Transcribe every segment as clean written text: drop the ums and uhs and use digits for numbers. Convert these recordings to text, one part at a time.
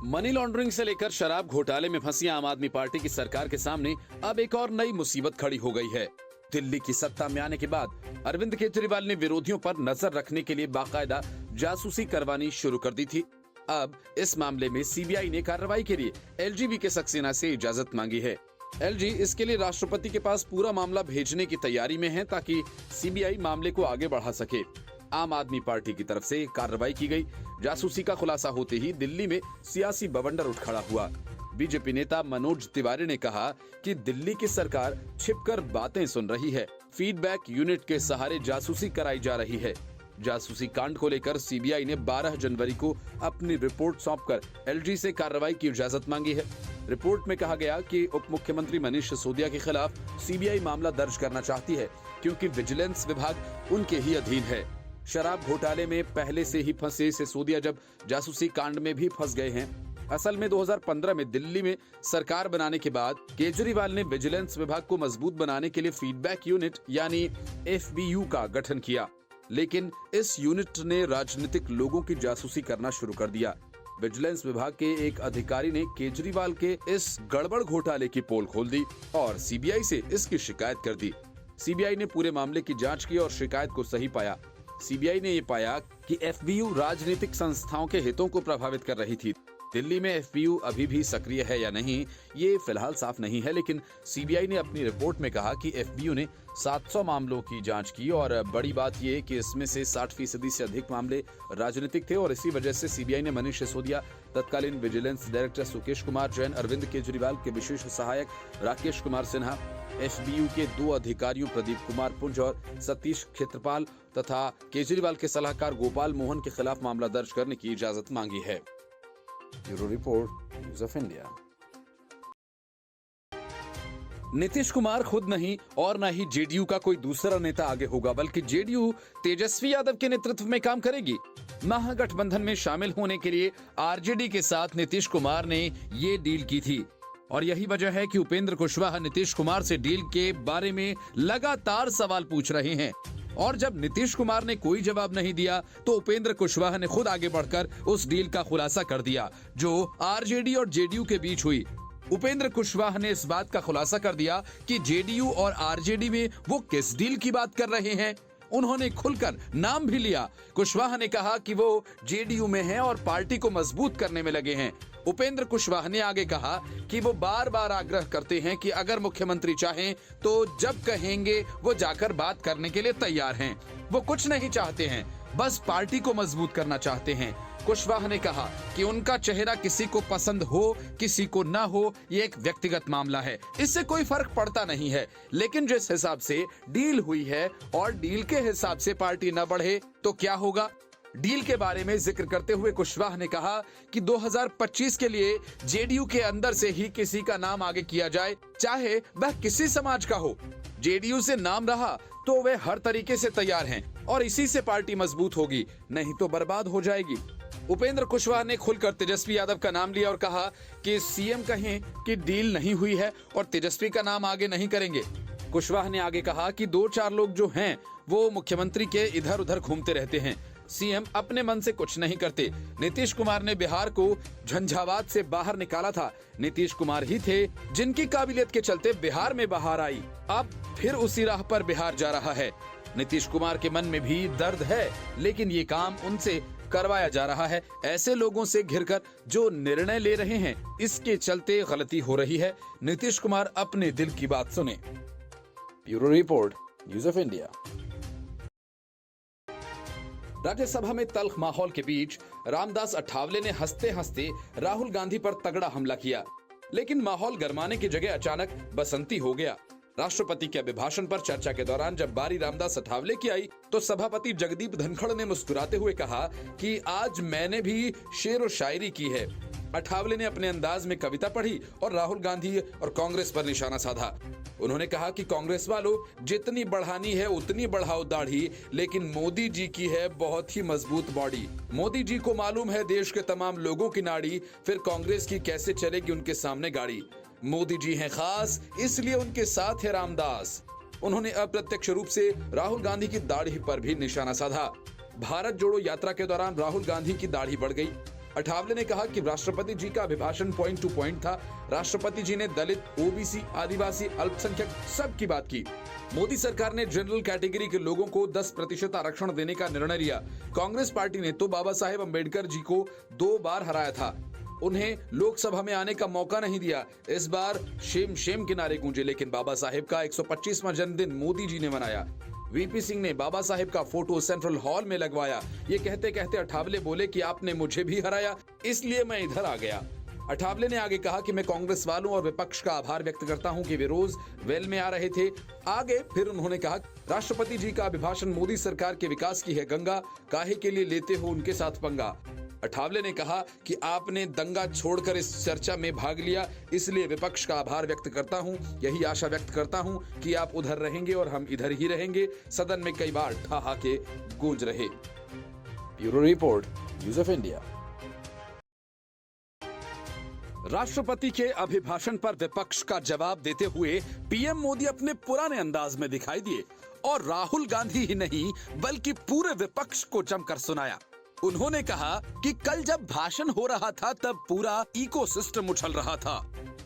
Money laundering से लेकर शराब घोटाले में फंसी आम आदमी पार्टी की सरकार के सामने अब एक और नई मुसीबत खड़ी हो गई है। दिल्ली की सत्ता में आने के बाद अरविंद केजरीवाल ने विरोधियों पर नजर रखने के लिए बाकायदा जासूसी करवानी शुरू कर दी थी। अब इस मामले में सीबीआई ने कार्रवाई के लिए एलजी के सक्सेना से इजाजत मांगी है। एलजी इसके लिए राष्ट्रपति के पास पूरा मामला भेजने की तैयारी में है ताकि सीबीआई मामले को आगे बढ़ा सके। आम आदमी पार्टी की तरफ से कार्रवाई की गई। जासूसी का खुलासा होते ही दिल्ली में सियासी बवंडर उठ खड़ा हुआ। बीजेपी नेता मनोज तिवारी ने कहा कि दिल्ली की सरकार छिपकर बातें सुन रही है, फीडबैक यूनिट के सहारे जासूसी कराई जा रही है। जासूसी कांड को लेकर सीबीआई ने 12 जनवरी को अपनी रिपोर्ट सौंपकर एलजी से कार्रवाई की इजाजत मांगी है। रिपोर्ट में कहा गया कि उप मुख्यमंत्री मनीष सिसोदिया के खिलाफ सीबीआई मामला दर्ज करना चाहती है क्योंकि विजिलेंस विभाग उनके ही अधीन है। शराब घोटाले में पहले से ही फंसे सिसोदिया जब जासूसी कांड में भी फंस गए हैं। असल में 2015 में दिल्ली में सरकार बनाने के बाद केजरीवाल ने विजिलेंस विभाग को मजबूत बनाने के लिए फीडबैक यूनिट यानी एफबीयू का गठन किया, लेकिन इस यूनिट ने राजनीतिक लोगों की जासूसी करना शुरू कर दिया। विजिलेंस विभाग के एक अधिकारी ने केजरीवाल के इस गड़बड़ घोटाले की पोल खोल दी और सीबीआई से इसकी शिकायत कर दी। सीबीआई ने पूरे मामले की जांच की और शिकायत को सही पाया। सीबीआई ने ये पाया कि एफबीयू राजनीतिक संस्थाओं के हितों को प्रभावित कर रही थी। दिल्ली में एफबीयू अभी भी सक्रिय है या नहीं, ये फिलहाल साफ नहीं है, लेकिन सीबीआई ने अपनी रिपोर्ट में कहा कि एफबीयू ने 700 मामलों की जांच की और बड़ी बात यह कि इसमें से 60% से अधिक मामले राजनीतिक थे और इसी वजह से सीबीआई ने मनीष सिसोदिया, तत्कालीन विजिलेंस डायरेक्टर सुकेश कुमार जैन, अरविंद केजरीवाल के विशेष सहायक राकेश कुमार सिन्हा, एफबीयू के 2 अधिकारियों प्रदीप कुमार पुंज और सतीश क्षेत्रपाल तथा केजरीवाल के सलाहकार गोपाल मोहन के खिलाफ मामला दर्ज करने की इजाजत मांगी है। Bureau report, news of India. Nitish Kumar खुद नहीं और न ही जेडीयू का कोई दूसरा नेता आगे होगा, बल्कि जेडीयू तेजस्वी यादव के नेतृत्व में काम करेगी। महागठबंधन में शामिल होने के लिए आरजेडी के साथ नीतीश कुमार ने ये डील की थी और यही वजह है कि उपेंद्र कुशवाहा नीतीश कुमार से डील के बारे में लगातार सवाल पूछ रहे हैं और जब नीतीश कुमार ने कोई जवाब नहीं दिया तो उपेंद्र कुशवाहा ने खुद आगे बढ़कर उस डील का खुलासा कर दिया जो आरजेडी और जेडीयू के बीच हुई। उपेंद्र कुशवाहा ने इस बात का खुलासा कर दिया कि जेडीयू और आरजेडी में वो किस डील की बात कर रहे हैं। उन्होंने खुलकर नाम भी लिया। कुशवाहा ने कहा कि वो जेडीयू में हैं और पार्टी को मजबूत करने में लगे हैं। उपेंद्र कुशवाहा ने आगे कहा कि वो बार बार आग्रह करते हैं कि अगर मुख्यमंत्री चाहें तो जब कहेंगे वो जाकर बात करने के लिए तैयार हैं। वो कुछ नहीं चाहते हैं, बस पार्टी को मजबूत करना चाहते हैं। कुशवाहा ने कहा कि उनका चेहरा किसी को पसंद हो किसी को ना हो, ये एक व्यक्तिगत मामला है, इससे कोई फर्क पड़ता नहीं है, लेकिन जिस हिसाब से डील हुई है और डील के हिसाब से पार्टी न बढ़े तो क्या होगा। डील के बारे में जिक्र करते हुए कुशवाहा ने कहा कि 2025 के लिए जेडीयू के अंदर से ही किसी का नाम आगे किया जाए, चाहे वह किसी समाज का हो। जेडीयू से नाम रहा तो वे हर तरीके से तैयार हैं और इसी से पार्टी मजबूत होगी, नहीं तो बर्बाद हो जाएगी। उपेंद्र कुशवाहा ने खुलकर तेजस्वी यादव का नाम लिया और कहा कि सीएम कहें कि डील नहीं हुई है और तेजस्वी का नाम आगे नहीं करेंगे। कुशवाहा ने आगे कहा कि 2-4 लोग जो हैं वो मुख्यमंत्री के इधर उधर घूमते रहते हैं, सीएम अपने मन से कुछ नहीं करते। नीतीश कुमार ने बिहार को झंझावात से बाहर निकाला था, नीतीश कुमार ही थे जिनकी काबिलियत के चलते बिहार में बहार आई। अब फिर उसी राह पर बिहार जा रहा है। नीतीश कुमार के मन में भी दर्द है, लेकिन ये काम उनसे करवाया जा रहा है। ऐसे लोगों से घिरकर जो निर्णय ले रहे हैं, इसके चलते गलती हो रही है। नीतीश कुमार अपने दिल की बात सुने। Bureau report, news of India. Rajya Sabha में तल्ख माहौल के बीच रामदास अठावले ने हंसते हंसते राहुल गांधी पर तगड़ा हमला किया, लेकिन माहौल गरमाने की जगह अचानक बसंती हो गया। राष्ट्रपति के अभिभाषण पर चर्चा के दौरान जब बारी रामदास अठावले की आई तो सभापति जगदीप धनखड़ ने मुस्कुराते हुए कहा कि आज मैंने भी शेर व शायरी की है। अठावले ने अपने अंदाज में कविता पढ़ी और राहुल गांधी और कांग्रेस पर निशाना साधा। उन्होंने कहा कि कांग्रेस वालों, जितनी बढ़ानी है उतनी बढ़ाओ दाढ़ी, लेकिन मोदी जी की है बहुत ही मजबूत बॉडी। मोदी जी को मालूम है देश के तमाम लोगों की नाड़ी, फिर कांग्रेस की कैसे चलेगी उनके सामने गाड़ी। मोदी जी हैं खास, इसलिए उनके साथ है रामदास। उन्होंने अप्रत्यक्ष रूप से राहुल गांधी की दाढ़ी पर भी निशाना साधा। भारत जोड़ो यात्रा के दौरान राहुल गांधी की दाढ़ी बढ़ गई। अठावले ने कहा कि राष्ट्रपति जी का अभिभाषण पॉइंट टू पॉइंट था। राष्ट्रपति जी ने दलित, ओबीसी, आदिवासी, अल्पसंख्यक सबकी बात की। मोदी सरकार ने जनरल कैटेगरी के लोगों को 10% आरक्षण देने का निर्णय लिया। कांग्रेस पार्टी ने तो बाबा साहेब अम्बेडकर जी को 2 बार हराया था, उन्हें लोकसभा में आने का मौका नहीं दिया। इस बार शेम शेम के नारे गूंजे, लेकिन बाबा साहेब का 125वां जन्मदिन मोदी जी ने मनाया। वीपी सिंह ने बाबा साहेब का फोटो सेंट्रल हॉल में लगवाया। ये कहते कहते अठावले बोले कि आपने मुझे भी हराया, इसलिए मैं इधर आ गया। अठावले ने आगे कहा कि मैं कांग्रेस वालों और विपक्ष का आभार व्यक्त करता हूं कि वे रोज वेल में आ रहे थे। आगे फिर उन्होंने कहा, राष्ट्रपति जी का अभिभाषण मोदी सरकार के विकास की है गंगा, काहे के लिए लेते हो उनके साथ पंगा। अठावले ने कहा कि आपने दंगा छोड़कर इस चर्चा में भाग लिया, इसलिए विपक्ष का आभार व्यक्त करता हूं। यही आशा व्यक्त करता हूं कि आप उधर रहेंगे और हम इधर ही रहेंगे। सदन में कई बार ठहाके गूंज रहे। Bureau report, news of India. राष्ट्रपति के अभिभाषण पर विपक्ष का जवाब देते हुए पीएम मोदी अपने पुराने अंदाज में दिखाई दिए और राहुल गांधी ही नहीं बल्कि पूरे विपक्ष को जमकर सुनाया। उन्होंने कहा कि कल जब भाषण हो रहा था तब पूरा इकोसिस्टम उछल रहा था।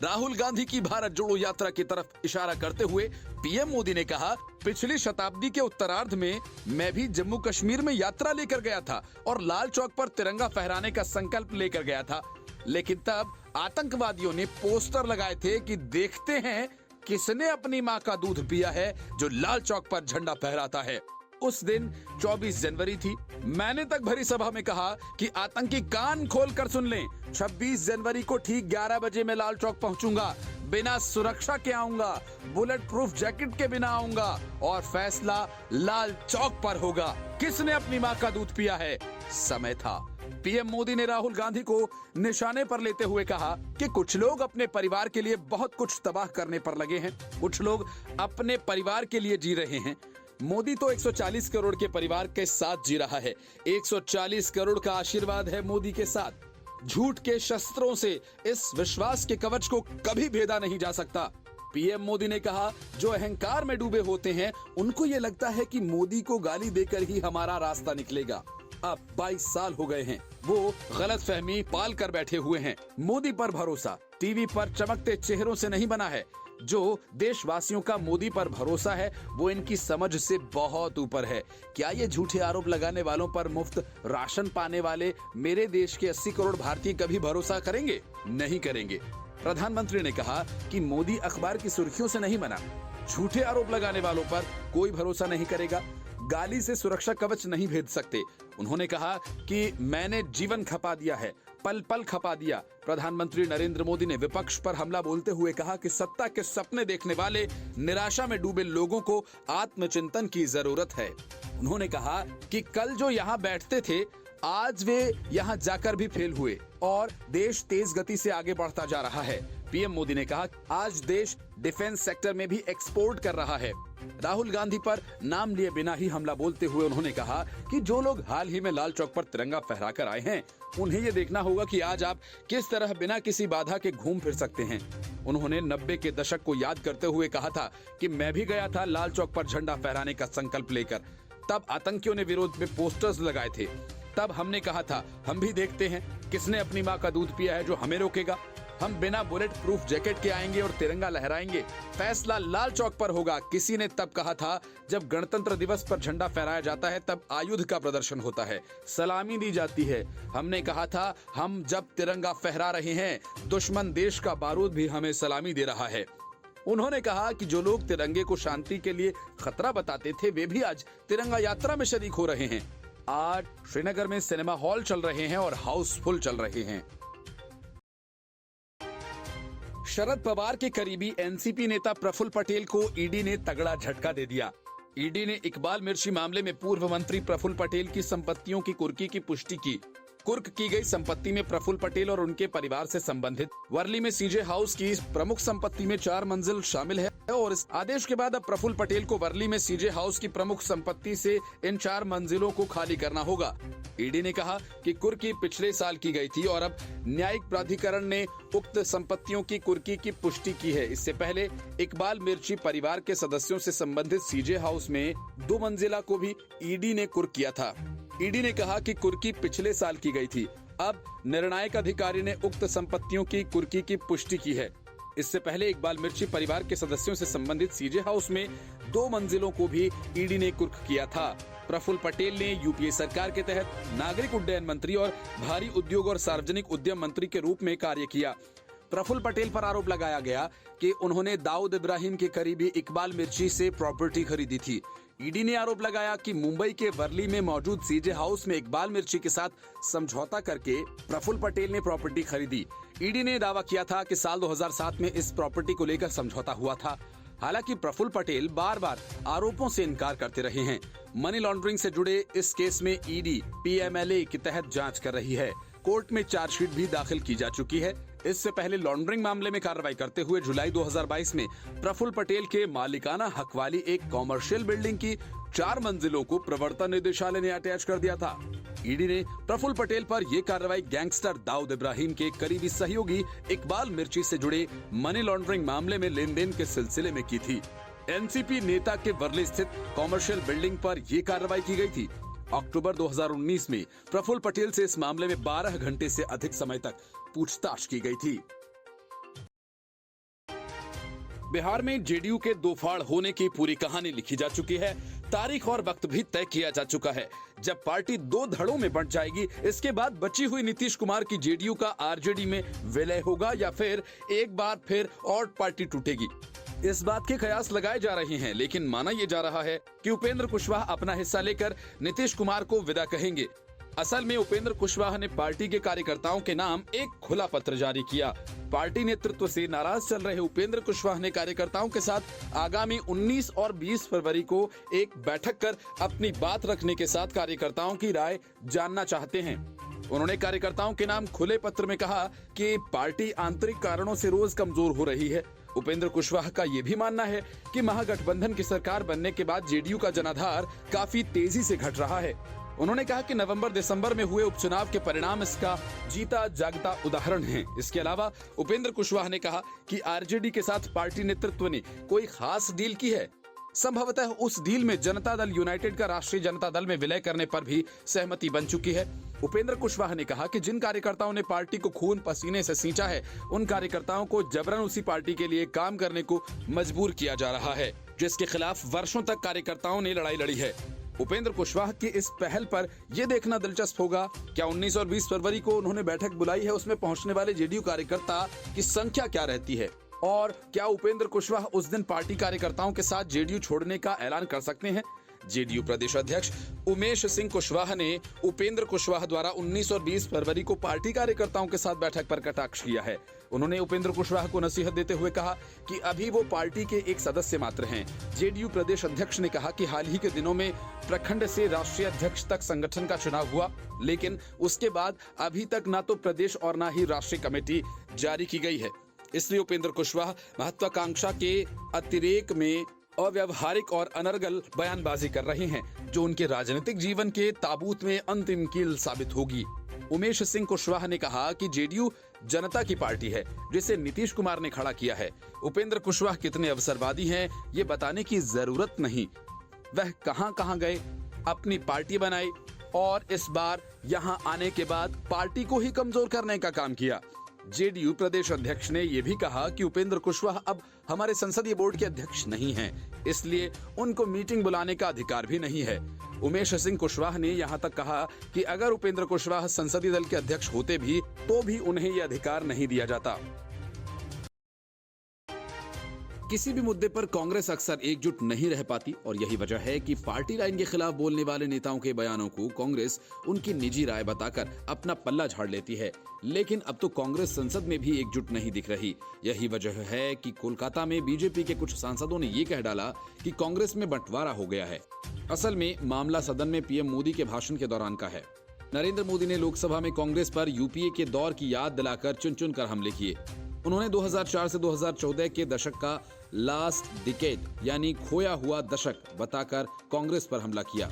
राहुल गांधी की भारत जोड़ो यात्रा की तरफ इशारा करते हुए पीएम मोदी ने कहा, पिछली शताब्दी के उत्तरार्ध में मैं भी जम्मू कश्मीर में यात्रा लेकर गया था और लाल चौक पर तिरंगा फहराने का संकल्प लेकर गया था, लेकिन तब आतंकवादियों ने पोस्टर लगाए थे कि देखते हैं किसने अपनी माँ का दूध पिया है जो लाल चौक पर झंडा फहराता है। उस दिन 24 जनवरी थी। मैंने तक भरी सभा में कहा कि आतंकी कान खोलकर सुन लें, 26 जनवरी को ठीक 11 बजे मैं लाल चौक पहुंचूंगा, बिना सुरक्षा के आऊंगा, बुलेट प्रूफ जैकेट के बिना आऊंगा और फैसला लाल चौक पर होगा। किसने अपनी माँ का दूध पिया है? समय था। पीएम मोदी ने राहुल गांधी को निशाने पर लेते हुए कहा कि कुछ लोग अपने परिवार के लिए बहुत कुछ तबाह करने पर लगे हैं, कुछ लोग अपने परिवार के लिए जी रहे हैं। मोदी तो 140 करोड़ के परिवार के साथ जी रहा है। 140 करोड़ का आशीर्वाद है मोदी के साथ। झूठ के शस्त्रों से इस विश्वास के कवच को कभी भेदा नहीं जा सकता। पीएम मोदी ने कहा, जो अहंकार में डूबे होते हैं उनको ये लगता है कि मोदी को गाली देकर ही हमारा रास्ता निकलेगा। अब 22 साल हो गए हैं, वो गलतफहमी पाल कर बैठे हुए हैं। मोदी पर भरोसा टीवी पर चमकते चेहरों से नहीं बना है। जो देशवासियों का मोदी पर भरोसा है वो इनकी समझ से बहुत ऊपर है। क्या ये झूठे आरोप लगाने वालों पर मुफ्त राशन पाने वाले मेरे देश के 80 करोड़ भारतीय कभी भरोसा करेंगे? नहीं करेंगे। प्रधानमंत्री ने कहा कि मोदी अखबार की सुर्खियों से नहीं बना। झूठे आरोप लगाने वालों पर कोई भरोसा नहीं करेगा। गाली से सुरक्षा कवच नहीं भेद सकते। उन्होंने कहा कि मैंने जीवन खपा दिया है, पल पल खपा दिया। प्रधानमंत्री नरेंद्र मोदी ने विपक्ष पर हमला बोलते हुए कहा कि सत्ता के सपने देखने वाले निराशा में डूबे लोगों को आत्मचिंतन की जरूरत है। उन्होंने कहा कि कल जो यहाँ बैठते थे आज वे यहाँ जाकर भी फेल हुए और देश तेज गति से आगे बढ़ता जा रहा है। पीएम मोदी ने कहा, आज देश डिफेंस सेक्टर में भी एक्सपोर्ट कर रहा है। राहुल गांधी पर नाम लिए बिना ही हमला बोलते हुए उन्होंने कहा कि जो लोग हाल ही में लाल चौक पर तिरंगा फहराकर आए हैं उन्हें ये देखना होगा कि आज आप किस तरह बिना किसी बाधा के घूम फिर सकते हैं। उन्होंने 90 के दशक को याद करते हुए कहा था कि मैं भी गया था लाल चौक पर झंडा फहराने का संकल्प लेकर। तब आतंकियों ने विरोध में पोस्टर्स लगाए थे। तब हमने कहा था हम भी देखते हैं किसने अपनी माँ का दूध पिया है जो हमें रोकेगा। हम बिना बुलेट प्रूफ जैकेट के आएंगे और तिरंगा लहराएंगे। फैसला लाल चौक पर होगा। किसी ने तब कहा था जब गणतंत्र दिवस पर झंडा फहराया जाता है तब आयुध का प्रदर्शन होता है, सलामी दी जाती है। हमने कहा था हम जब तिरंगा फहरा रहे हैं दुश्मन देश का बारूद भी हमें सलामी दे रहा है। उन्होंने कहा कि जो लोग तिरंगे को शांति के लिए खतरा बताते थे वे भी आज तिरंगा यात्रा में शरीक हो रहे हैं। आज श्रीनगर में सिनेमा हॉल चल रहे हैं और हाउसफुल चल रहे हैं। शरद पवार के करीबी एनसीपी नेता प्रफुल्ल पटेल को ईडी ने तगड़ा झटका दे दिया। ईडी ने इकबाल मिर्ची मामले में पूर्व मंत्री प्रफुल्ल पटेल की संपत्तियों की कुर्की की पुष्टि की। कुर्क की गई संपत्ति में प्रफुल्ल पटेल और उनके परिवार से संबंधित वर्ली में सीजे हाउस की प्रमुख संपत्ति में 4 मंजिल शामिल है और इस आदेश के बाद अब प्रफुल्ल पटेल को वर्ली में सीजे हाउस की प्रमुख संपत्ति से इन 4 मंजिलों को खाली करना होगा। ईडी ने कहा कि कुर्की पिछले साल की गई थी और अब न्यायिक प्राधिकरण ने उक्त संपत्तियों की कुर्की की पुष्टि की है। इससे पहले इकबाल मिर्ची परिवार के सदस्यों से संबंधित सीजे हाउस में 2 मंजिला को भी ईडी ने कुर्क किया था। ईडी ने कहा कि कुर्की पिछले साल की गई थी, अब निर्णायक अधिकारी ने उक्त संपत्तियों की कुर्की की पुष्टि की है। इससे पहले इकबाल मिर्ची परिवार के सदस्यों से संबंधित सीजे हाउस में 2 मंजिलों को भी ईडी ने कुर्क किया था। प्रफुल्ल पटेल ने यूपीए सरकार के तहत नागरिक उड्डयन मंत्री और भारी उद्योग और सार्वजनिक उद्यम मंत्री के रूप में कार्य किया। प्रफुल्ल पटेल पर आरोप लगाया गया कि उन्होंने दाऊद इब्राहिम के करीबी इकबाल मिर्ची से प्रॉपर्टी खरीदी थी। ईडी ने आरोप लगाया कि मुंबई के वर्ली में मौजूद सीजे हाउस में इकबाल मिर्ची के साथ समझौता करके प्रफुल्ल पटेल ने प्रॉपर्टी खरीदी। ईडी ने दावा किया था कि साल 2007 में इस प्रॉपर्टी को लेकर समझौता हुआ था। हालांकि प्रफुल्ल पटेल बार बार आरोपों से इनकार करते रहे हैं। मनी लॉन्ड्रिंग से जुड़े इस केस में ईडी पीएमएलए के तहत जांच कर रही है। कोर्ट में चार्जशीट भी दाखिल की जा चुकी है। इससे पहले लॉन्ड्रिंग मामले में कार्रवाई करते हुए जुलाई 2022 में प्रफुल्ल पटेल के मालिकाना हक वाली एक कॉमर्शियल बिल्डिंग की 4 मंजिलों को प्रवर्तन निदेशालय ने अटैच कर दिया था। ईडी ने प्रफुल्ल पटेल पर यह कार्रवाई गैंगस्टर दाऊद इब्राहिम के करीबी सहयोगी इकबाल मिर्ची से जुड़े मनी लॉन्ड्रिंग मामले में लेन-देन के सिलसिले में की थी। एनसीपी नेता के वर्ली स्थित कॉमर्शियल बिल्डिंग पर यह कार्रवाई की गई थी। अक्टूबर 2019 में प्रफुल्ल पटेल से इस मामले में 12 घंटे से अधिक समय तक पूछताछ की गई थी। बिहार में जेडीयू के दो फाड़ होने की पूरी कहानी लिखी जा चुकी है। तारीख और वक्त भी तय किया जा चुका है। जब पार्टी 2 धड़ों में बंट जाएगी, इसके बाद बची हुई नीतीश कुमार की जेडीयू का आरजेडी में विलय होगा या फिर एक बार फिर और पार्टी टूटेगी। इस बात के कयास लगाए जा रहे हैं, लेकिन माना यह जा रहा है कि उपेंद्र कुशवाहा अपना हिस्सा लेकर नीतीश कुमार को विदा कहेंगे। असल में उपेंद्र कुशवाहा ने पार्टी के कार्यकर्ताओं के नाम एक खुला पत्र जारी किया। पार्टी नेतृत्व से नाराज चल रहे उपेंद्र कुशवाहा ने कार्यकर्ताओं के साथ आगामी 19 और 20 फरवरी को एक बैठक कर अपनी बात रखने के साथ कार्यकर्ताओं की राय जानना चाहते हैं। उन्होंने कार्यकर्ताओं के नाम खुले पत्र में कहा कि पार्टी आंतरिक कारणों से रोज कमजोर हो रही है। उपेंद्र कुशवाहा का यह भी मानना है कि महागठबंधन की सरकार बनने के बाद जेडीयू का जनाधार काफी तेजी से घट रहा है। उन्होंने कहा कि नवंबर-दिसंबर में हुए उपचुनाव के परिणाम इसका जीता जागता उदाहरण हैं। इसके अलावा उपेंद्र कुशवाहा ने कहा कि आरजेडी के साथ पार्टी नेतृत्व ने कोई खास डील की है। संभवतः उस डील में जनता दल यूनाइटेड का राष्ट्रीय जनता दल में विलय करने पर भी सहमति बन चुकी है। उपेंद्र कुशवाहा ने कहा कि जिन कार्यकर्ताओं ने पार्टी को खून पसीने से सींचा है, उन कार्यकर्ताओं को जबरन उसी पार्टी के लिए काम करने को मजबूर किया जा रहा है, जिसके खिलाफ वर्षों तक कार्यकर्ताओं ने लड़ाई लड़ी है। उपेंद्र कुशवाहा की इस पहल पर यह देखना दिलचस्प होगा क्या 19 और 20 फरवरी को उन्होंने बैठक बुलाई है, उसमें पहुंचने वाले जेडीयू कार्यकर्ता की संख्या क्या रहती है, और क्या उपेंद्र कुशवाहा उस दिन पार्टी कार्यकर्ताओं के साथ जेडीयू छोड़ने का ऐलान कर सकते हैं। जेडीयू प्रदेश अध्यक्ष उमेश सिंह कुशवाहा ने उपेंद्र कुशवाहा द्वारा 19 और 20 फरवरी को पार्टी कार्यकर्ताओं के साथ बैठक पर कटाक्ष किया है। उन्होंने उपेंद्र कुशवाहा को नसीहत देते हुए कहा कि अभी वो पार्टी के एक सदस्य मात्र हैं। जेडीयू प्रदेश अध्यक्ष ने कहा कि हाल ही के दिनों में प्रखंड से राष्ट्रीय अध्यक्ष तक संगठन का चुनाव हुआ, लेकिन उसके बाद अभी तक न तो प्रदेश और न ही राष्ट्रीय कमेटी जारी की गई है। इसलिए उपेंद्र कुशवाहा महत्वाकांक्षा के अतिरेक में अव्यवहारिक और अनर्गल बयानबाजी कर रहे हैं, जो उनके राजनीतिक जीवन के ताबूत में अंतिम कील साबित होगी। उमेश सिंह कुशवाहा ने कहा कि जेडीयू जनता की पार्टी है, जिसे नीतीश कुमार ने खड़ा किया है। उपेंद्र कुशवाहा कितने अवसरवादी हैं, ये बताने की जरूरत नहीं। वह कहां गए, अपनी पार्टी बनाई और इस बार यहां आने के बाद पार्टी को ही कमजोर करने का काम किया। जेडीयू प्रदेश अध्यक्ष ने यह भी कहा कि उपेंद्र कुशवाहा अब हमारे संसदीय बोर्ड के अध्यक्ष नहीं हैं, इसलिए उनको मीटिंग बुलाने का अधिकार भी नहीं है। उमेश सिंह कुशवाहा ने यहां तक कहा कि अगर उपेंद्र कुशवाहा संसदीय दल के अध्यक्ष होते भी तो भी उन्हें यह अधिकार नहीं दिया जाता। किसी भी मुद्दे पर कांग्रेस अक्सर एकजुट नहीं रह पाती और यही वजह है कि पार्टी लाइन के खिलाफ बोलने वाले नेताओं के बयानों को कांग्रेस उनकी निजी राय बताकर अपना पल्ला झाड़ लेती है। लेकिन अब तो कांग्रेस संसद में भी एकजुट नहीं दिख रही। यही वजह है कि कोलकाता में बीजेपी के कुछ सांसदों ने ये कह डाला कि कांग्रेस में बंटवारा हो गया है। असल में मामला सदन में पीएम मोदी के भाषण के दौरान का है। नरेंद्र मोदी ने लोकसभा में कांग्रेस पर यूपीए के दौर की याद दिलाकर चुन चुन कर हमले किए। उन्होंने 2004 से 2014 के दशक का लास्ट डिकेड यानी खोया हुआ दशक बताकर कांग्रेस पर हमला किया।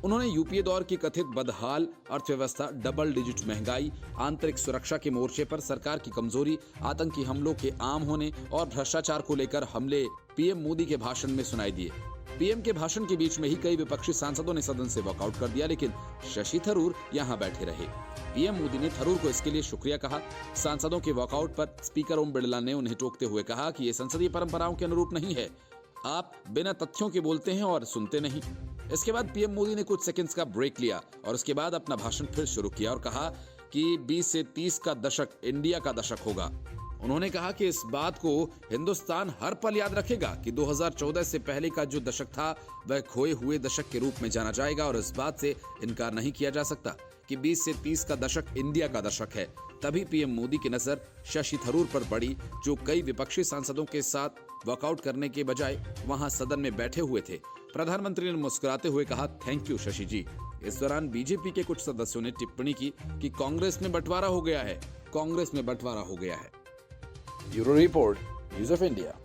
उन्होंने यूपीए दौर की कथित बदहाल अर्थव्यवस्था, डबल डिजिट महंगाई, आंतरिक सुरक्षा के मोर्चे पर सरकार की कमजोरी, आतंकी हमलों के आम होने और भ्रष्टाचार को लेकर हमले पीएम मोदी के भाषण में सुनाई दिए। पीएम के भाषण के बीच में ही कई विपक्षी सांसदों ने सदन से वॉकआउट कर दिया, लेकिन शशि थरूर यहां बैठे रहे। पीएम मोदी ने थरूर को इसके लिए शुक्रिया कहा। सांसदों के वॉकआउट पर स्पीकर ओम बिरला ने उन्हें टोकते हुए कहा कि ये संसदीय परंपराओं के अनुरूप नहीं है। आप बिना तथ्यों के बोलते हैं और सुनते नहीं। इसके बाद पीएम मोदी ने कुछ सेकंड्स का ब्रेक लिया और उसके बाद अपना भाषण फिर शुरू किया और कहा कि 20 से 30 का दशक इंडिया का दशक होगा। उन्होंने कहा कि इस बात को हिंदुस्तान हर पल याद रखेगा कि 2014 से पहले का जो दशक था वह खोए हुए दशक के रूप में जाना जाएगा और इस बात से इनकार नहीं किया जा सकता कि 20 से 30 का दशक इंडिया का दशक है। तभी पीएम मोदी की नजर शशि थरूर पर पड़ी, जो कई विपक्षी सांसदों के साथ वॉकआउट करने के बजाय वहां सदन में बैठे हुए थे। प्रधानमंत्री ने मुस्कुराते हुए कहा, थैंक यू शशि जी। इस दौरान बीजेपी के कुछ सदस्यों ने टिप्पणी की कि कांग्रेस में बंटवारा हो गया है, कांग्रेस में बंटवारा हो गया है। Bureau report, news of India.